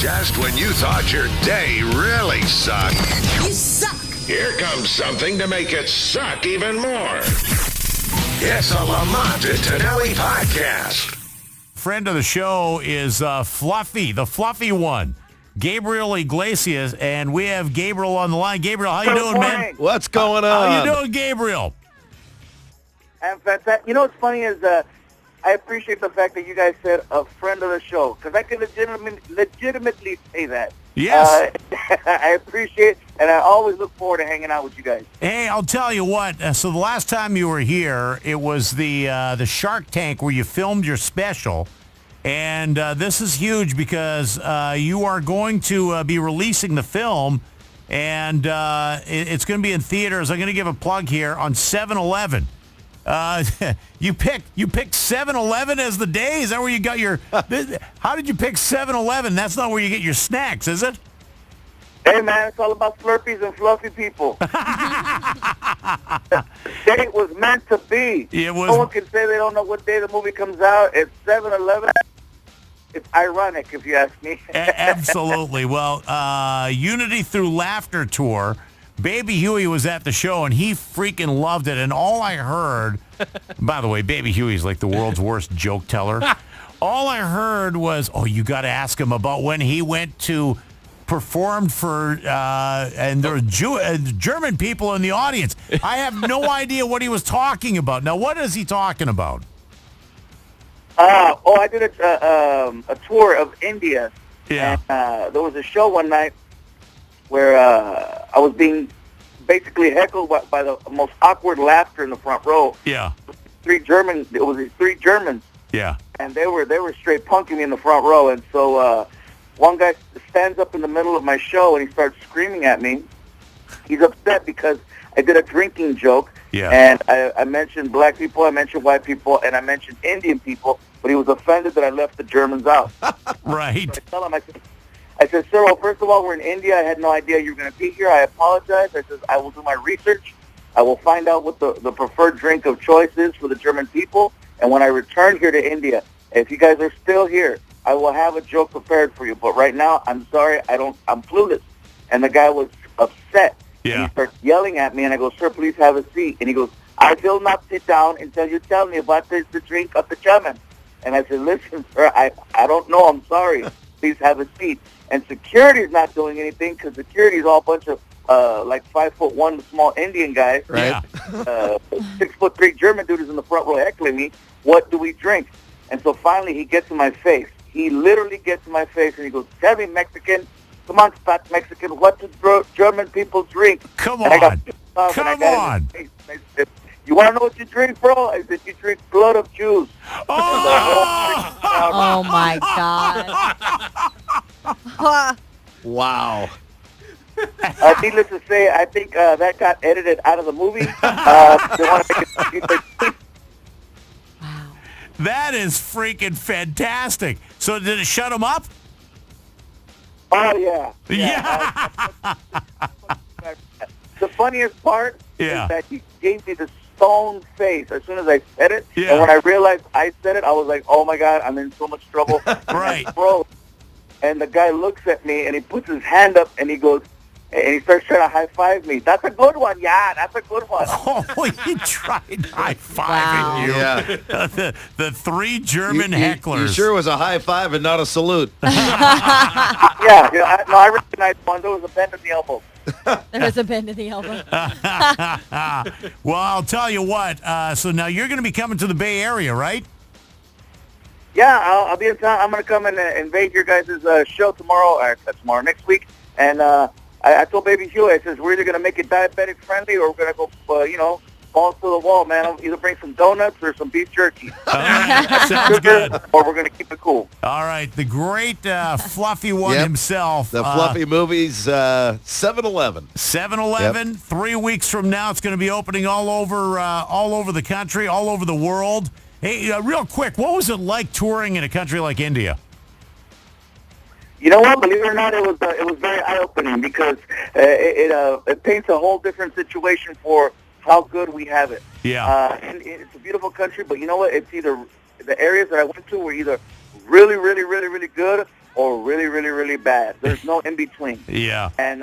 Just when you thought your day really sucked. You suck! Here comes something to make it suck even more. It's a Lamont and Tonelli podcast. Friend of the show is Fluffy, the fluffy one, Gabriel Iglesias, and we have Gabriel on the line. Gabriel, how you doing, man? What's going on? How you doing, Gabriel? I'm fantastic. You know what's funny is I appreciate the fact that you guys said a friend of the show, because I can legitimately say that. Yes. I appreciate, and I always look forward to hanging out with you guys. Hey, I'll tell you what. So the last time you were here, it was the Shark Tank where you filmed your special, and this is huge because you are going to be releasing the film, and it's going to be in theaters. I'm going to give a plug here on 7-Eleven. You picked 7-Eleven as the day? Is that where you got your... How did you pick 7-Eleven? That's not where you get your snacks, is it? Hey, man, it's all about Slurpees and fluffy people. The date was meant to be. It was... No one can say they don't know what day the movie comes out. It's 7-Eleven. It's ironic, if you ask me. Absolutely. Well, Unity Through Laughter Tour... Baby Huey was at the show, and he freaking loved it. And all I heard, by the way, Baby Huey's like the world's worst joke teller. All I heard was, oh, you got to ask him about when he went to perform for, and there were German people in the audience. I have no idea what he was talking about. Now, what is he talking about? I did a tour of India. Yeah. And, there was a show one night where I was being basically heckled by the most awkward laughter in the front row. Yeah. It was these three Germans. Yeah. And they were straight punking me in the front row. And so one guy stands up in the middle of my show and he starts screaming at me. He's upset because I did a drinking joke. Yeah. And I mentioned black people, I mentioned white people, and I mentioned Indian people, but he was offended that I left the Germans out. Right. So I tell him, I said, sir, well, first of all, we're in India. I had no idea you were going to be here. I apologize. I said, I will do my research. I will find out what the preferred drink of choice is for the German people. And when I return here to India, if you guys are still here, I will have a joke prepared for you. But right now, I'm sorry, I'm clueless. And the guy was upset. Yeah. And he starts yelling at me, and I go, sir, please have a seat. And he goes, I will not sit down until you tell me what is the drink of the German. And I said, listen, sir, I don't know. I'm sorry. Please have a seat. And security is not doing anything because security is all a bunch of like 5'1" small Indian guys. Right. Yeah. 6'3" German dude is in the front row heckling me. What do we drink? And so finally he gets in my face. He literally gets in my face and he goes, tell me, Mexican, come on, fat Mexican, what do German people drink? Come and on. Come on. I said, you want to know what you drink, bro? I said, you drink blood of Jews. Oh, my God. Wow. Needless to say, I think that got edited out of the movie. They want to make it. Wow. That is freaking fantastic. So did it shut him up? Oh, yeah. Yeah. The funniest part Yeah. is that he gave me the stone face as soon as I said it. Yeah. And when I realized I said it, I was like, oh, my God, I'm in so much trouble. Right. Bro. And the guy looks at me, and he puts his hand up, and he goes, and he starts trying to high-five me. That's a good one. Yeah, that's a good one. Oh, he tried high-fiving Wow. you. Yeah. The three German You hecklers. sure was a high five and not a salute. Yeah, I recognized one. There was a bend in the elbow. There was a bend in the elbow. Well, I'll tell you what. So now you're going to be coming to the Bay Area, right? Yeah, I'll be in town. I'm going to come and invade your guys' show tomorrow, next week. And I told Baby Huey, I says, we're either going to make it diabetic friendly or we're going to go, balls to the wall, man. I'll either bring some donuts or some beef jerky. All right. Sounds good. Or we're going to keep it cool. All right. The great fluffy one Yep. himself. The fluffy movies, 7-Eleven. 7-Eleven. Yep. 3 weeks from now, it's going to be opening all over the country, all over the world. Hey, real quick, what was it like touring in a country like India? You know what? Believe it or not, it was very eye-opening because it paints a whole different situation for how good we have it. Yeah. And it's a beautiful country, but you know what? It's either the areas that I went to were either really, really, really, really good, or really, really, really bad. There's no in between. Yeah. And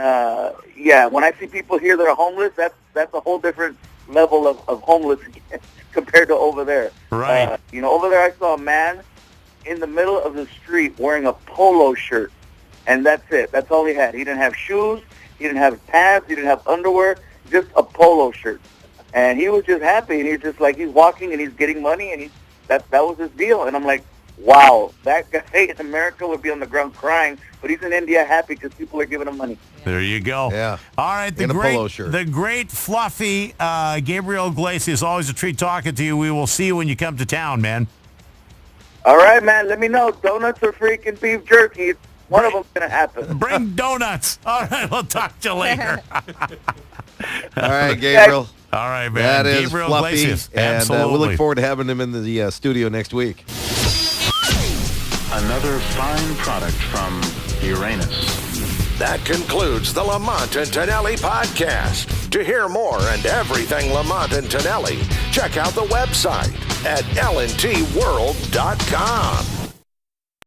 when I see people here that are homeless, that's a whole different level of homeless compared to over there. Right. Over there I saw a man in the middle of the street wearing a polo shirt, and that's it. That's all he had. He didn't have shoes. He didn't have pants. He didn't have underwear. Just a polo shirt. And he was just happy, and he's just like, he's walking and he's getting money, and that was his deal. And I'm like, wow, that guy in America would be on the ground crying, but he's in India happy because people are giving him money. There you go. Yeah. All right. In a polo shirt. The great fluffy Gabriel Iglesias. Always a treat talking to you. We will see you when you come to town, man. All right, man. Let me know. Donuts or freaking beef jerky. One of them's going to happen. Bring donuts. All right. We'll talk to you later. All right, Gabriel. All right, man. That is Gabriel Fluffy, Iglesias. and Absolutely. we look forward to having him in the studio next week. Another fine product from Uranus. That concludes the Lamont and Tonelli podcast. To hear more and everything Lamont and Tonelli, check out the website at lntworld.com.